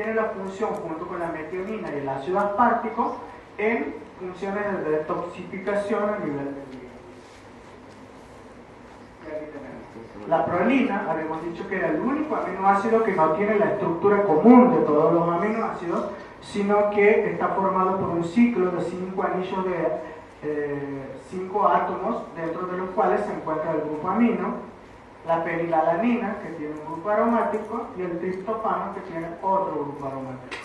tiene la función, junto con la metionina y el ácido aspartico, en funciones de detoxificación a nivel del hígado. Y aquí tenemos. La prolina, habíamos dicho que era el único aminoácido que no tiene la estructura común de todos los aminoácidos, sino que está formado por un ciclo de 5 anillos de 5 átomos, dentro de los cuales se encuentra el grupo amino, la fenilalanina, que tiene un grupo aromático, y el triptofano, que tiene otro grupo aromático.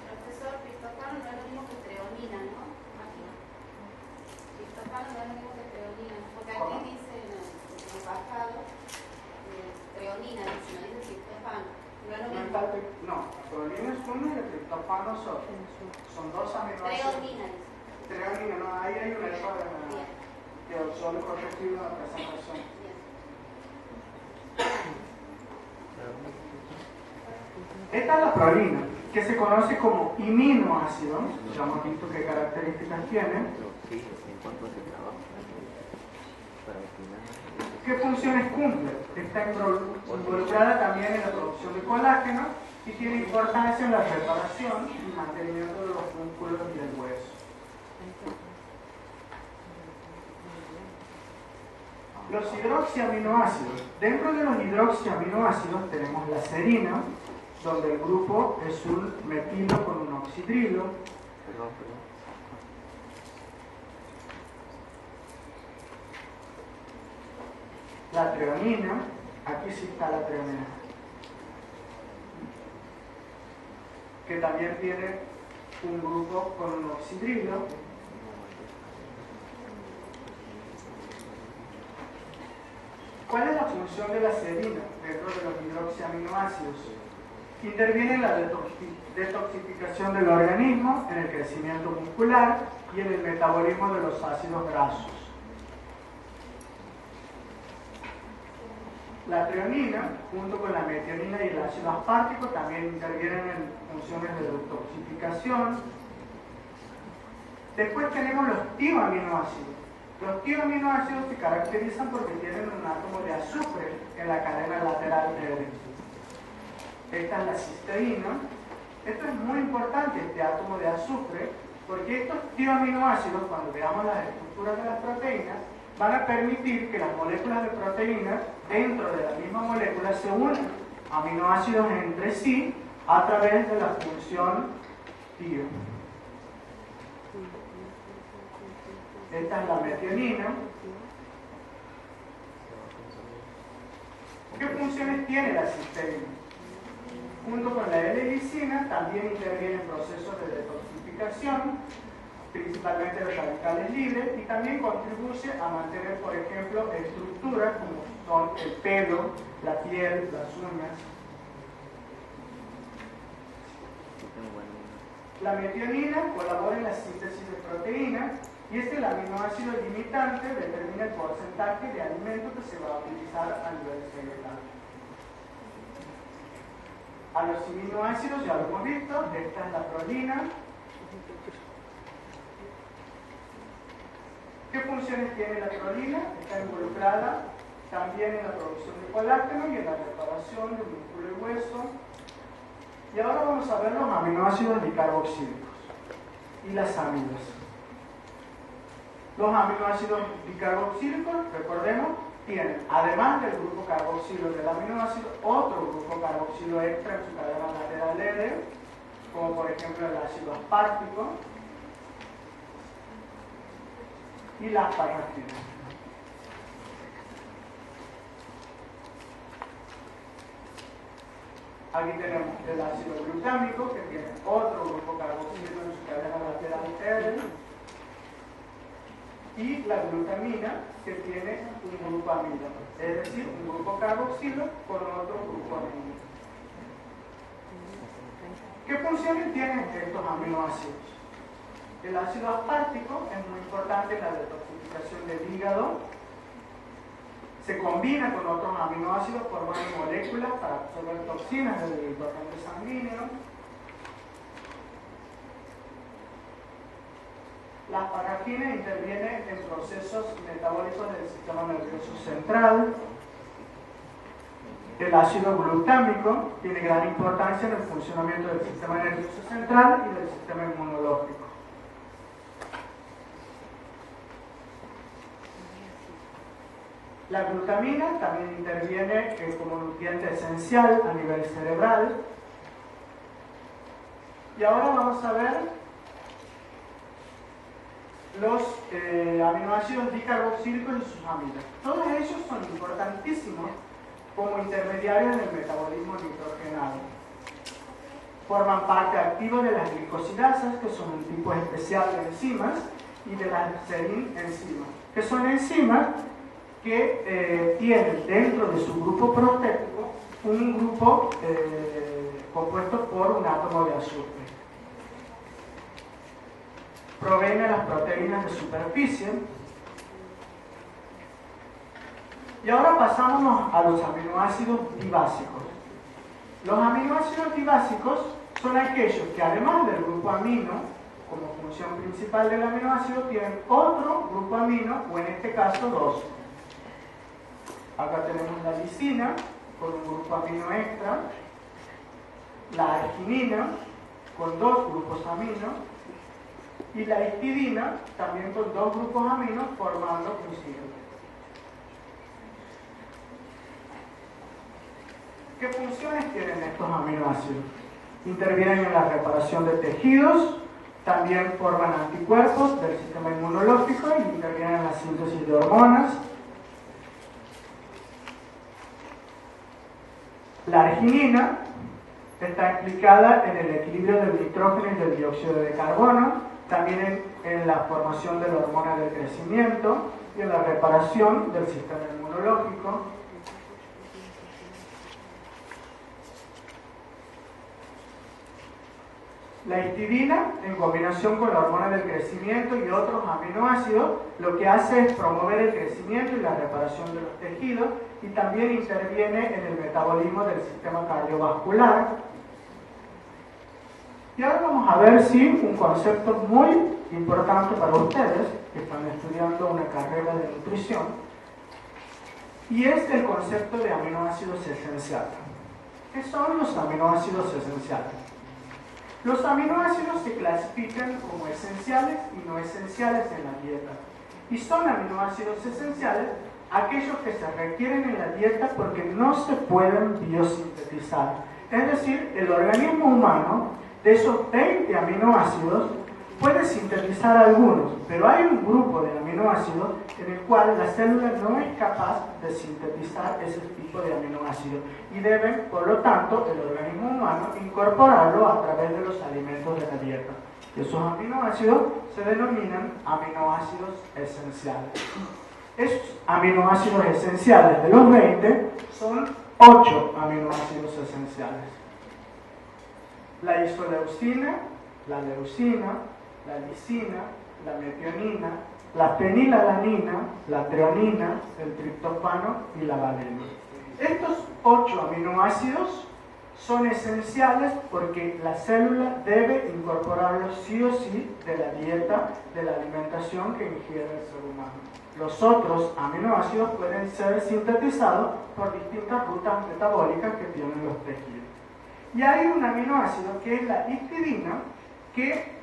Profesor, triptofano no es lo mismo que treonina, ¿no? Triptofano no es lo mismo que treonina, porque aquí dice en el bajado treonina, dice, no dice triptofano. No es lo mismo. No, la treonina es uno y el triptofano es otro. Son dos aminoácidos. Treonina, dice. Treonina, no, ahí hay un error de solo corregido en la presentación. Esta es la prolina, que se conoce como iminoácido. Ya hemos visto qué características tiene. ¿Qué funciones cumple? Está involucrada también en la producción de colágeno y tiene importancia en la reparación y mantenimiento de los músculos y del hueso. Los hidroxiaminoácidos. Dentro de los hidroxiaminoácidos tenemos la serina, donde el grupo es un metilo con un oxidrilo. La treonina, aquí sí está la treonina, que también tiene un grupo con un oxidrilo. ¿Cuál es la función de la serina dentro de los hidroxiaminoácidos? Interviene en la detoxificación del organismo, en el crecimiento muscular y en el metabolismo de los ácidos grasos. La treonina, junto con la metionina y el ácido aspartico, también intervienen en funciones de detoxificación. Después tenemos los tioaminoácidos. Los tioaminoácidos se caracterizan porque tienen un átomo de azufre en la cadena lateral de esta es la cisteína. Esto es muy importante, este átomo de azufre, porque estos tioaminoácidos, cuando veamos las estructuras de las proteínas, van a permitir que las moléculas de proteínas dentro de la misma molécula se unan aminoácidos entre sí a través de la función tio. Esta es la metionina. ¿Qué funciones tiene la cisteína? Junto con la L-lisina también interviene en procesos de detoxificación, principalmente de radicales libres, y también contribuye a mantener, por ejemplo, estructuras como son el pelo, la piel, las uñas. La metionina colabora en la síntesis de proteínas y es el aminoácido limitante, determina el porcentaje de alimento que se va a utilizar a nivel celular. A los aminoácidos ya lo hemos visto, esta es la prolina. ¿Qué funciones tiene la prolina? Está involucrada también en la producción de colágeno y en la reparación del músculo y hueso. Y ahora vamos a ver los aminoácidos dicarboxílicos y las amidas. Los aminoácidos dicarboxílicos, recordemos, tienen, además del grupo carboxilo del aminoácido, otro grupo carboxilo extra en su cadena lateral L, como por ejemplo el ácido aspartico y la asparagina. Aquí tenemos el ácido glutámico, que tiene otro grupo carboxilo en su cadena lateral L, y la glutamina, que tiene un grupo amida, es decir, un grupo carboxilo con otro grupo amida. ¿Qué funciones tienen estos aminoácidos? El ácido aspartico es muy importante en la detoxificación del hígado. Se combina con otros aminoácidos formando moléculas para absorber toxinas del torrente sanguíneo. La asparagina interviene en procesos metabólicos del sistema nervioso central. El ácido glutámico tiene gran importancia en el funcionamiento del sistema nervioso central y del sistema inmunológico. La glutamina también interviene como nutriente esencial a nivel cerebral. Y ahora vamos a ver los aminoácidos dicarboxílicos y sus amidas. Todos ellos son importantísimos como intermediarios en el metabolismo nitrogenado. Forman parte activa de las glicosidasas, que son un tipo especial de enzimas, y de las serinenzimas, que son enzimas que tienen dentro de su grupo protético un grupo compuesto por un átomo de azufre. Proveen a las proteínas de superficie. Y ahora pasamos a los aminoácidos dibásicos. Los aminoácidos dibásicos son aquellos que, además del grupo amino, como función principal del aminoácido, tienen otro grupo amino, o en este caso dos. Acá tenemos la lisina con un grupo amino extra, la arginina con dos grupos amino y la histidina también con dos grupos aminos formando un ciclo. ¿Qué funciones tienen estos aminoácidos? Intervienen en la reparación de tejidos, también forman anticuerpos del sistema inmunológico y intervienen en la síntesis de hormonas. La arginina está implicada en el equilibrio del nitrógeno y del dióxido de carbono, también en la formación de la hormona del crecimiento y en la reparación del sistema inmunológico. La histidina, en combinación con la hormona del crecimiento y otros aminoácidos, lo que hace es promover el crecimiento y la reparación de los tejidos y también interviene en el metabolismo del sistema cardiovascular. Y ahora vamos a ver un concepto muy importante para ustedes que están estudiando una carrera de nutrición, y es el concepto de aminoácidos esenciales. ¿Qué son los aminoácidos esenciales? Los aminoácidos se clasifican como esenciales y no esenciales en la dieta. Y son aminoácidos esenciales aquellos que se requieren en la dieta porque no se pueden biosintetizar. Es decir, el organismo humano, de esos 20 aminoácidos, puede sintetizar algunos, pero hay un grupo de aminoácidos en el cual la célula no es capaz de sintetizar ese tipo de aminoácidos y deben, por lo tanto, el organismo humano incorporarlo a través de los alimentos de la dieta. Esos aminoácidos se denominan aminoácidos esenciales. Esos aminoácidos esenciales de los 20 son 8 aminoácidos esenciales. La isoleucina, la leucina, la lisina, la metionina, la fenilalanina, la treonina, el triptófano y la valina. Estos 8 aminoácidos son esenciales porque la célula debe incorporarlos sí o sí de la dieta, de la alimentación que ingiere el ser humano. Los otros aminoácidos pueden ser sintetizados por distintas rutas metabólicas que tienen los tejidos. Y hay un aminoácido que es la histidina, que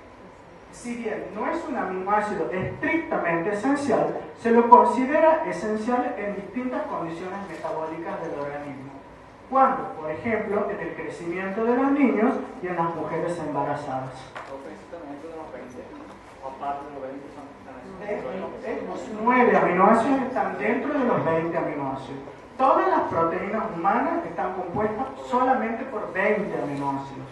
si bien no es un aminoácido estrictamente esencial, se lo considera esencial en distintas condiciones metabólicas del organismo. Cuando, por ejemplo, en el crecimiento de los niños y en las mujeres embarazadas. Los 9 aminoácidos están dentro de los 20 aminoácidos. Todas las proteínas humanas están compuestas solamente por 20 aminoácidos,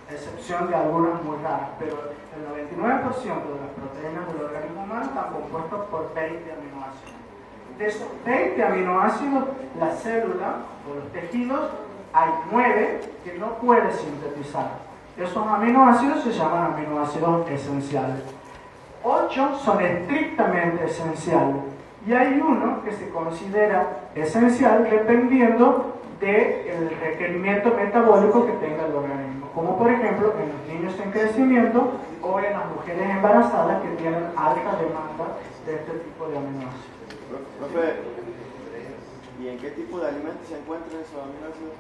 a excepción de algunas muy raras, pero el 99% de las proteínas del organismo humano están compuestas por 20 aminoácidos. De esos 20 aminoácidos, la célula o los tejidos, hay 9 que no puede sintetizar. Esos aminoácidos se llaman aminoácidos esenciales. 8 son estrictamente esenciales y hay uno que se considera esencial dependiendo del requerimiento metabólico que tenga el organismo, como por ejemplo en los niños en crecimiento o en las mujeres embarazadas que tienen alta demanda de este tipo de aminoácidos. ¿Y en qué tipo de alimentos se encuentran esos aminoácidos?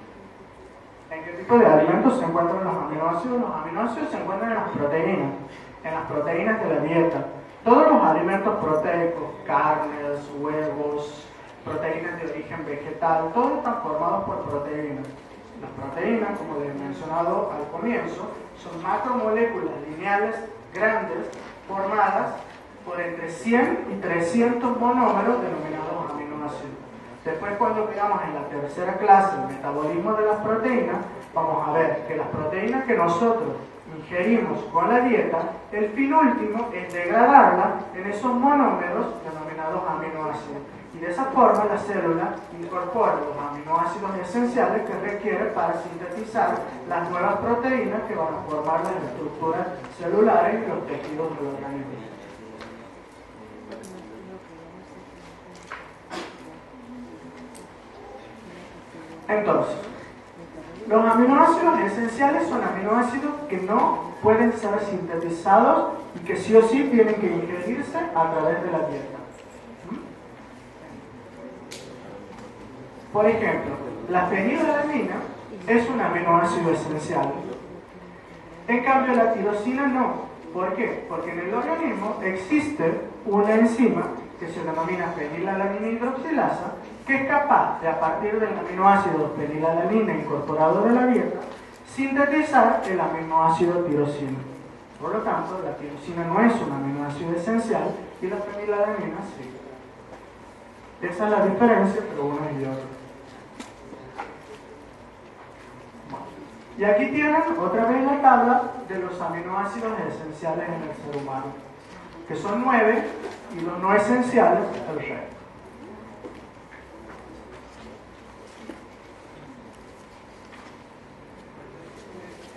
¿En qué tipo de alimentos se encuentran los aminoácidos? Los aminoácidos se encuentran en las proteínas de la dieta. Todos los alimentos proteicos, carnes, huevos, proteínas de origen vegetal, todos están formados por proteínas. Las proteínas, como les he mencionado al comienzo, son macromoléculas lineales grandes formadas por entre 100 y 300 monómeros denominados aminoácidos. Después, cuando veamos en la tercera clase el metabolismo de las proteínas, vamos a ver que las proteínas que nosotros ingerimos con la dieta, el fin último es degradarlas en esos monómeros denominados aminoácidos. Y de esa forma la célula incorpora los aminoácidos esenciales que requiere para sintetizar las nuevas proteínas que van a formar las estructuras celulares y los tejidos del organismo. Entonces, los aminoácidos esenciales son aminoácidos que no pueden ser sintetizados y que sí o sí tienen que ingerirse a través de la dieta. Por ejemplo, la fenilalanina es un aminoácido esencial. En cambio, la tirosina no. ¿Por qué? Porque en el organismo existe una enzima que se denomina fenilalanina hidroxilasa, que es capaz de, a partir del aminoácido fenilalanina incorporado de la dieta, sintetizar el aminoácido tirosina. Por lo tanto, la tirosina no es un aminoácido esencial y la fenilalanina sí. Esa es la diferencia entre uno y otro. Y aquí tienen otra vez la tabla de los aminoácidos esenciales en el ser humano, que son 9 y los no esenciales el resto.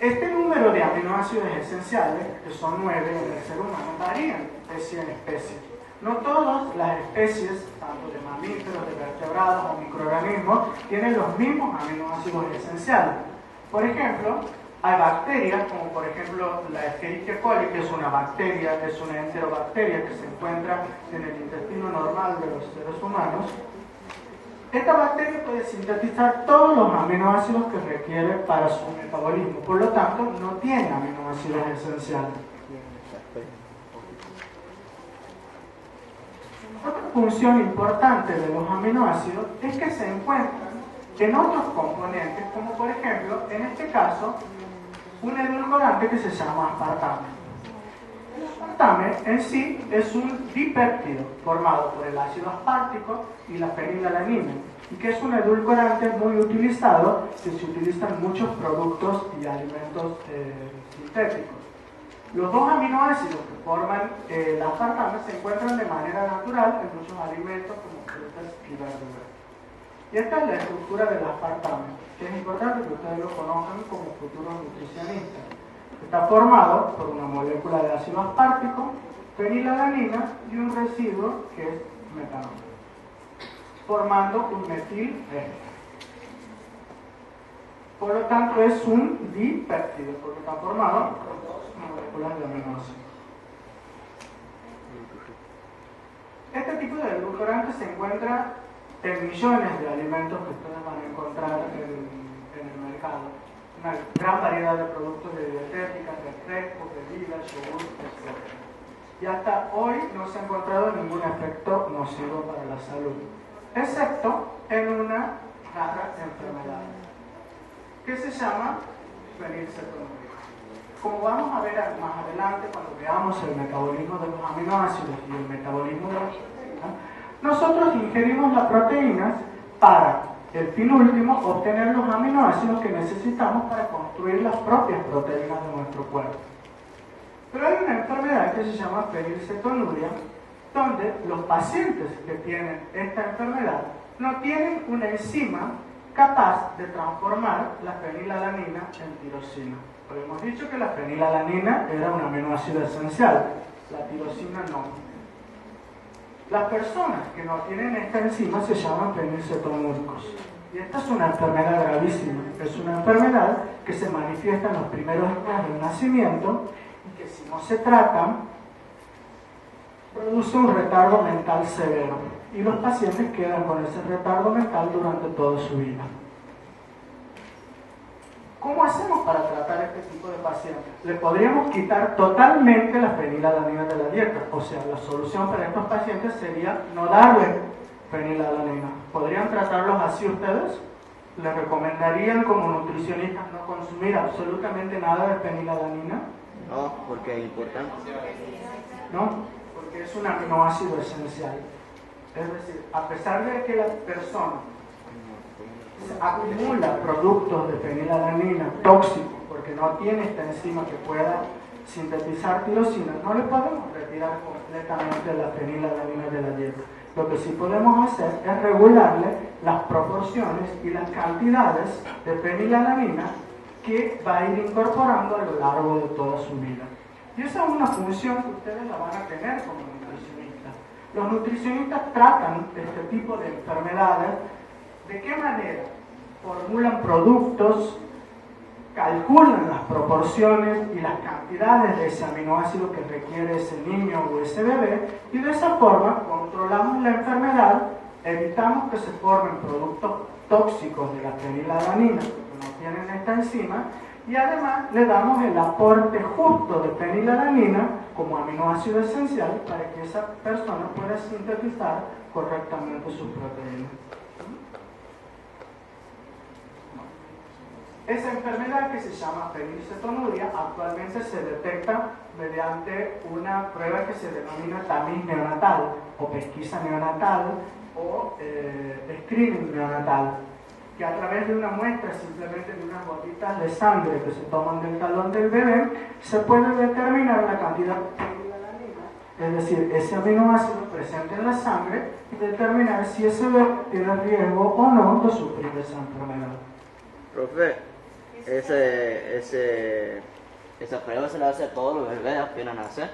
Este número de aminoácidos esenciales, que son 9 en el ser humano, varían de especie en especie. No todas las especies, tanto de mamíferos, de vertebrados o microorganismos, tienen los mismos aminoácidos esenciales. Por ejemplo, hay bacterias, como por ejemplo la Escherichia coli, que es una bacteria, es una enterobacteria que se encuentra en el intestino normal de los seres humanos. Esta bacteria puede sintetizar todos los aminoácidos que requiere para su metabolismo, por lo tanto no tiene aminoácidos esenciales. Otra función importante de los aminoácidos es que se encuentran en otros componentes, como por ejemplo, en este caso, un edulcorante que se llama aspartame. El aspartame en sí es un dipéptido formado por el ácido aspartico y la fenilalanina, y que es un edulcorante muy utilizado, que se utiliza en muchos productos y alimentos sintéticos. Los dos aminoácidos que forman el aspartame se encuentran de manera natural en muchos alimentos como frutas y verduras. Y esta es la estructura del aspartame, que es importante que ustedes lo conozcan como futuros nutricionistas. Está formado por una molécula de ácido aspartico, fenilalanina y un residuo que es metanol, formando un metilester. Por lo tanto, es un dipéptido, porque está formado por dos moléculas de aminoácidos. Este tipo de edulcorante se encuentra en millones de alimentos que ustedes van a encontrar en el mercado. Una gran variedad de productos de dietética, refrescos, bebidas, yogur, etc. Y hasta hoy no se ha encontrado ningún efecto nocivo para la salud, excepto en una rara enfermedad que se llama fenilcetonuria. Como vamos a ver más adelante, cuando veamos el metabolismo de los aminoácidos y el metabolismo de las proteínas, nosotros ingerimos las proteínas para el fin último obtener los aminoácidos que necesitamos para construir las propias proteínas de nuestro cuerpo. Pero hay una enfermedad que se llama fenilcetonuria, donde los pacientes que tienen esta enfermedad no tienen una enzima capaz de transformar la fenilalanina en tirosina. Hemos dicho que la fenilalanina era un aminoácido esencial, la tirosina no. Las personas que no tienen esta enzima se llaman fenilcetonúricos. Y esta es una enfermedad gravísima. Es una enfermedad que se manifiesta en los primeros días del nacimiento y que si no se tratan, produce un retardo mental severo. y los pacientes quedan con ese retardo mental durante toda su vida. ¿Cómo hacemos para tratar este tipo de pacientes? Le podríamos quitar totalmente la fenilalanina de la dieta, o sea, la solución para estos pacientes sería no darle fenilalanina. ¿Podrían tratarlos así ustedes? ¿Les recomendarían como nutricionistas no consumir absolutamente nada de fenilalanina? No, porque es importante. No, porque es un aminoácido esencial. Es decir, a pesar de que la persona acumula productos de fenilalanina tóxicos porque no tiene esta enzima que pueda sintetizar tirosina, no le podemos retirar completamente la fenilalanina de la dieta. Lo que sí podemos hacer es regularle las proporciones y las cantidades de fenilalanina que va a ir incorporando a lo largo de toda su vida. Y esa es una función que ustedes la van a tener como nutricionistas. Los nutricionistas tratan este tipo de enfermedades. ¿De qué manera? Formulan productos, calculan las proporciones y las cantidades de ese aminoácido que requiere ese niño o ese bebé, y de esa forma controlamos la enfermedad, evitamos que se formen productos tóxicos de la fenilalanina, porque no tienen esta enzima, y además le damos el aporte justo de fenilalanina como aminoácido esencial para que esa persona pueda sintetizar correctamente sus proteínas. Esa enfermedad, que se llama fenilcetonuria, actualmente se detecta mediante una prueba que se denomina tamiz neonatal, o pesquisa neonatal, o screening neonatal, que a través de una muestra, simplemente de unas gotitas de sangre que se toman del talón del bebé, se puede determinar la cantidad de fenilalanina, es decir, ese aminoácido presente en la sangre, y determinar si ese bebé tiene riesgo o no de sufrir esa enfermedad. Profe, esa prueba se la hace a todos los bebés apenas nacen.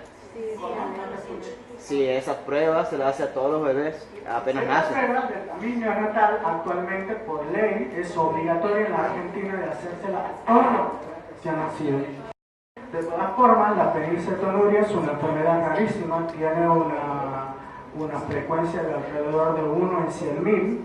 Sí, esa prueba se la hace a todos los bebés apenas nacen. La prueba del tamiz neonatal actualmente por ley es obligatoria en la Argentina de hacérsela a todos los recién nacidos. De todas formas, la fenilcetonuria es una enfermedad rarísima, tiene una frecuencia de alrededor de 1 en 100.000,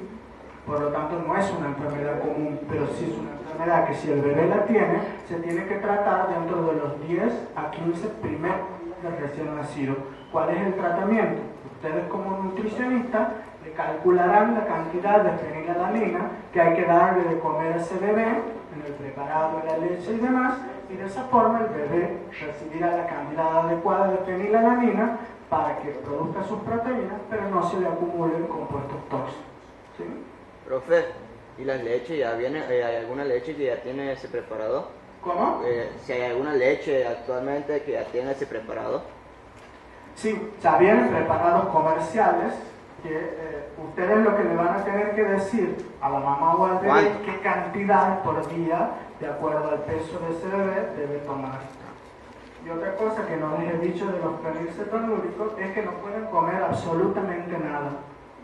por lo tanto no es una enfermedad común, pero sí es una enfermedad que si el bebé la tiene, se tiene que tratar dentro de los 10 a 15 primeros días del recién nacido. ¿Cuál es el tratamiento? Ustedes como nutricionistas le calcularán la cantidad de fenilalanina que hay que darle de comer a ese bebé en el preparado de la leche y demás, y de esa forma el bebé recibirá la cantidad adecuada de fenilalanina para que produzca sus proteínas, pero no se le acumulen compuestos tóxicos. ¿Sí? Profe, ¿y las leches ya vienen? ¿Hay alguna leche que ya tiene ese preparado? ¿Cómo? Si hay alguna leche actualmente que ya tiene ese preparado. Sí, ya vienen preparados comerciales que ustedes lo que le van a tener que decir a la mamá o al bebé qué cantidad por día, de acuerdo al peso de ese bebé, debe tomar. Y otra cosa que no les he dicho de los fenilcetonúricos es que no pueden comer absolutamente nada.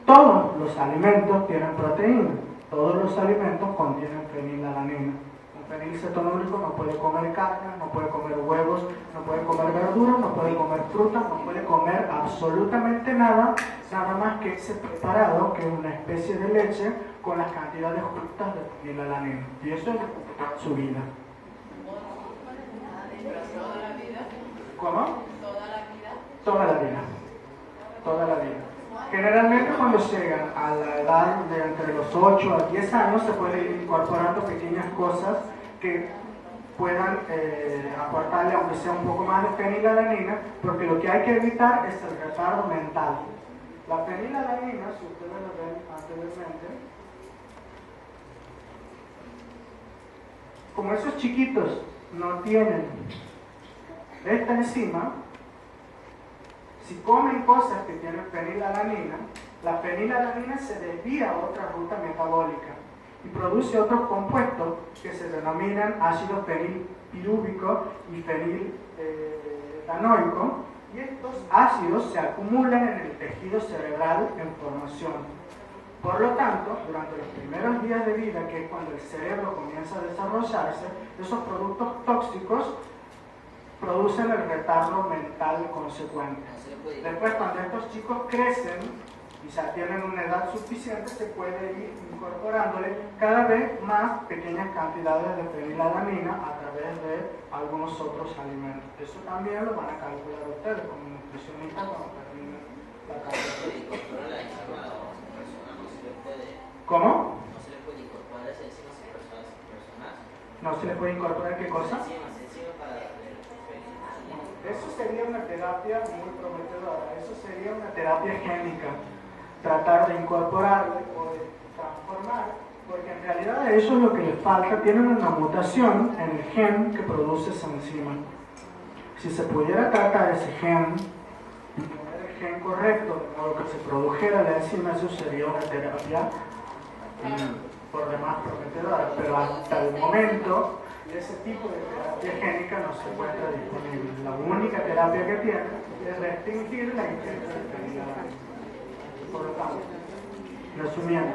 Todos los alimentos tienen proteína, todos los alimentos contienen fenilalanina. Un fenilcetonúrico no puede comer carne, no puede comer huevos, no puede comer verduras, no puede comer frutas, no puede comer absolutamente nada, nada más que ese preparado, que es una especie de leche con las cantidades justas de fenilalanina. Y eso es su vida. ¿Toda la vida? ¿Cómo? ¿Toda la vida? Toda la vida. Toda la vida. Generalmente cuando llegan a la edad de entre los 8 a 10 años se pueden ir incorporando pequeñas cosas que puedan aportarle, aunque sea un poco más de fenilalanina, porque lo que hay que evitar es el retardo mental. La fenilalanina, si ustedes lo ven anteriormente, como esos chiquitos no tienen esta enzima, si comen cosas que tienen fenilalanina, la fenilalanina se desvía a otra ruta metabólica y produce otros compuestos que se denominan ácido fenilpirúvico y feniletanoico, y estos ácidos se acumulan en el tejido cerebral en formación. Por lo tanto, durante los primeros días de vida, que es cuando el cerebro comienza a desarrollarse, esos productos tóxicos producen el retardo mental consecuente. Después, cuando estos chicos crecen quizás tienen una edad suficiente, se puede ir incorporándole cada vez más pequeñas cantidades de fenilalanina a través de algunos otros alimentos. Eso también lo van a calcular ustedes como nutricionistas cuando terminen la carrera. ¿Cómo? No se le puede incorporar ese enzima a personas. ¿No se le puede incorporar qué cosa? Enzima para Eso sería una terapia muy prometedora, eso sería una terapia génica, tratar de incorporarle o de transformar, porque en realidad a eso es lo que les falta, tienen una mutación en el gen que produce esa enzima. Si se pudiera tratar ese gen y poner el gen correcto, de modo que se produjera la enzima, eso sería una terapia por demás prometedora, pero hasta el momento ese tipo de terapia génica no se encuentra disponible. La única terapia que tiene es restringir la ingesta de fenilalanina. Por lo tanto, resumiendo,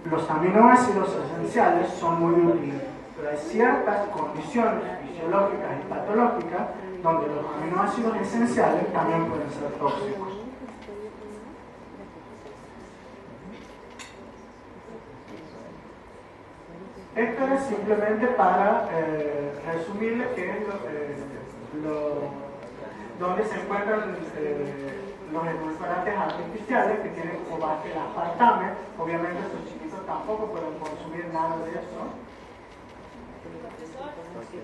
los aminoácidos esenciales son muy útiles, pero hay ciertas condiciones fisiológicas y patológicas donde los aminoácidos esenciales también pueden ser tóxicos. Esto es simplemente para resumirles qué es donde se encuentran los edulcorantes artificiales que tienen como base el aspartame. Obviamente estos chiquitos tampoco pueden consumir nada de eso. Profesor,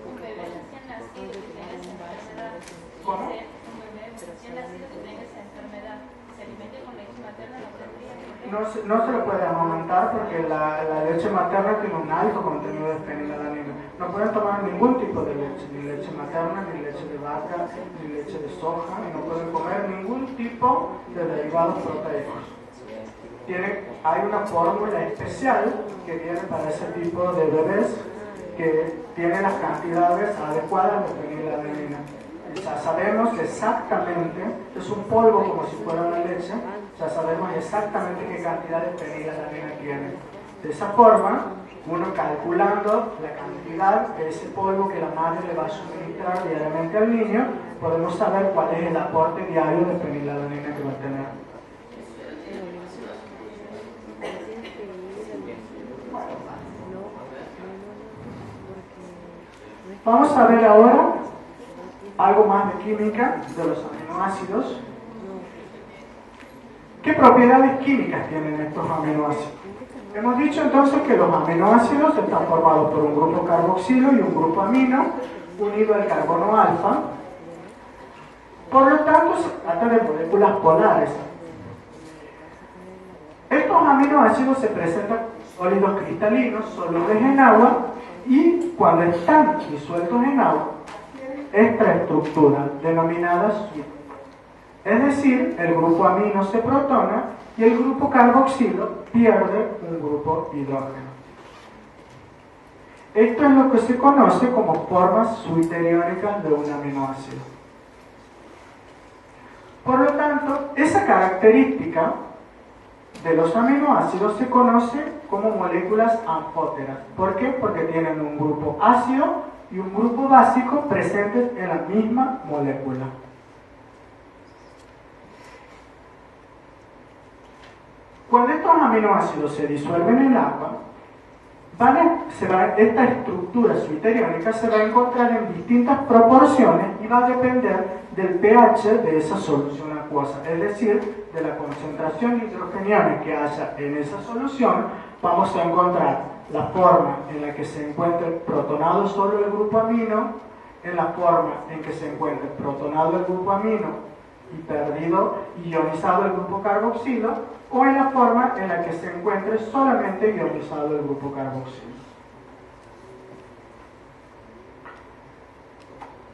un bebé recién nacido que tenga esa enfermedad, ¿Cómo? un bebé recién nacido que tenga esa enfermedad, se alimente con leche materna, no tendría problema. No se le puede amamantar porque la leche materna tiene un alto contenido de fenilalanina. No pueden tomar ningún tipo de leche, ni leche materna, ni leche de vaca, ni leche de soja, y no pueden comer ningún tipo de derivados proteicos. Hay una fórmula especial que viene para ese tipo de bebés que tiene las cantidades adecuadas de fenilalanina. Ya sabemos exactamente, es un polvo como si fuera una leche, ya sabemos exactamente qué cantidad de fenilalanina tiene. De esa forma, uno calculando la cantidad de ese polvo que la madre le va a suministrar diariamente al niño, podemos saber cuál es el aporte diario de fenilalanina que va a tener. Vamos a ver ahora algo más de química de los aminoácidos. ¿Qué propiedades químicas tienen estos aminoácidos? Hemos dicho entonces que los aminoácidos están formados por un grupo carboxilo y un grupo amino unido al carbono alfa. Por lo tanto, se trata de moléculas polares. Estos aminoácidos se presentan como sólidos cristalinos, solubles en agua, y cuando están disueltos en agua, esta estructura denominada suite. Es decir, el grupo amino se protona y el grupo carboxilo pierde un grupo hidrógeno. Esto es lo que se conoce como formas suiteriónicas de un aminoácido. Por lo tanto, esa característica de los aminoácidos se conoce como moléculas anfóteras. ¿Por qué? Porque tienen un grupo ácido y un grupo básico presentes en la misma molécula. Cuando estos aminoácidos se disuelven en el agua, esta estructura suiteriónica se va a encontrar en distintas proporciones y va a depender del pH de esa solución acuosa, es decir, de la concentración de hidrogeniones que haya en esa solución. Vamos a encontrar la forma en la que se encuentre protonado solo el grupo amino, en la forma en que se encuentre protonado el grupo amino y perdido, ionizado el grupo carboxilo, o en la forma en la que se encuentre solamente ionizado el grupo carboxilo.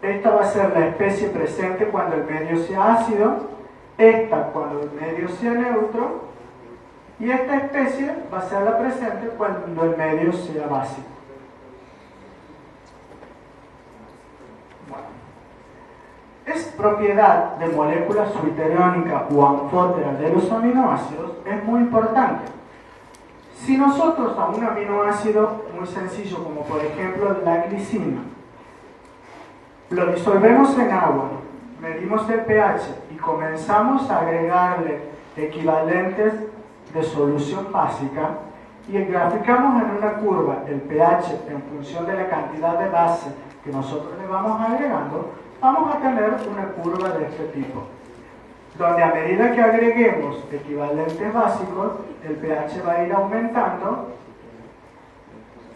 Esta va a ser la especie presente cuando el medio sea ácido, esta cuando el medio sea neutro, y esta especie va a ser la presente cuando el medio sea básico. Es propiedad de molécula suiteriónica o anfótera de los aminoácidos, es muy importante. Si nosotros a un aminoácido muy sencillo, como por ejemplo la glicina, lo disolvemos en agua, medimos el pH y comenzamos a agregarle equivalentes de solución básica y graficamos en una curva el pH en función de la cantidad de base que nosotros le vamos agregando, vamos a tener una curva de este tipo, donde a medida que agreguemos equivalentes básicos, el pH va a ir aumentando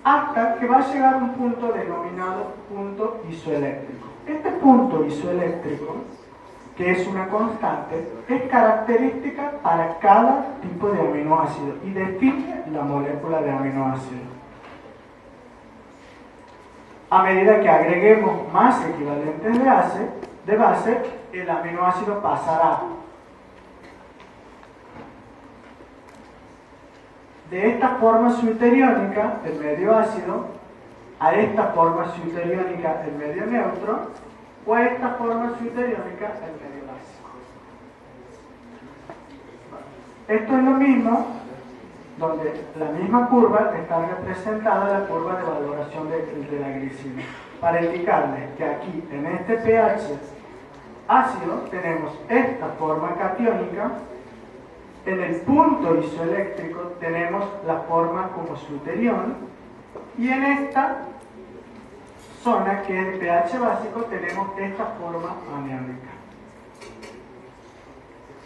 hasta que va a llegar a un punto denominado punto isoeléctrico. Este punto isoeléctrico, que es una constante, es característica para cada tipo de aminoácido y define la molécula de aminoácido. A medida que agreguemos más equivalentes de base, el aminoácido pasará de esta forma suiteriónica, el medio ácido, a esta forma suiteriónica, el medio neutro, o a esta forma suiteriónica, el medio básico. Esto es lo mismo, donde la misma curva está representada en la curva de valoración de la glicina. Para indicarles que aquí, en este pH ácido, tenemos esta forma catiónica. En el punto isoeléctrico tenemos la forma como suiterión, y en esta zona, que es el pH básico, tenemos esta forma aniónica.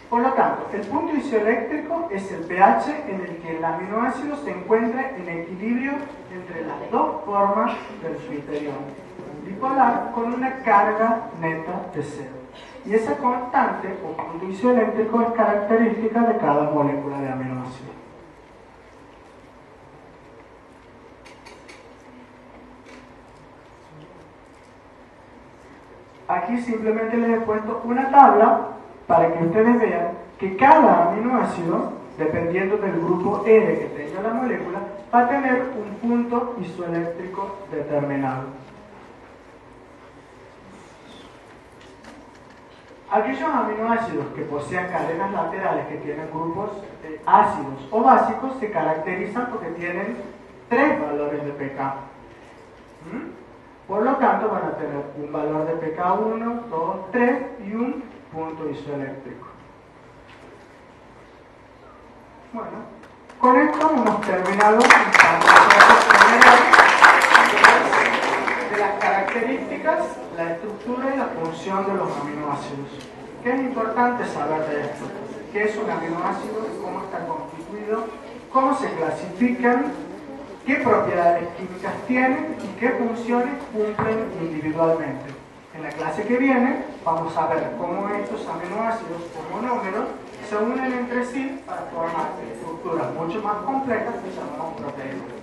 Por lo tanto, el punto isoeléctrico es el pH en el que el aminoácido se encuentra en equilibrio entre las dos formas del suiterión bipolar con una carga neta de cero. Y esa constante o punto isoeléctrico es característica de cada molécula de aminoácido. Aquí simplemente les he puesto una tabla para que ustedes vean que cada aminoácido, dependiendo del grupo R que tenga la molécula, va a tener un punto isoeléctrico determinado. Aquellos aminoácidos que posean cadenas laterales que tienen grupos ácidos o básicos se caracterizan porque tienen 3 valores de pK. Por lo tanto, van a tener un valor de pK 1, 2, 3 y un punto isoeléctrico. Bueno, con esto hemos terminado de las características, la estructura y la función de los aminoácidos. ¿Qué es importante saber de esto? ¿Qué es un aminoácido? ¿Cómo está constituido? ¿Cómo se clasifican? ¿Qué propiedades químicas tienen? ¿Y qué funciones cumplen individualmente? En la clase que viene vamos a ver cómo estos aminoácidos o monómeros se unen entre sí para formar estructuras mucho más complejas que llamamos proteínas.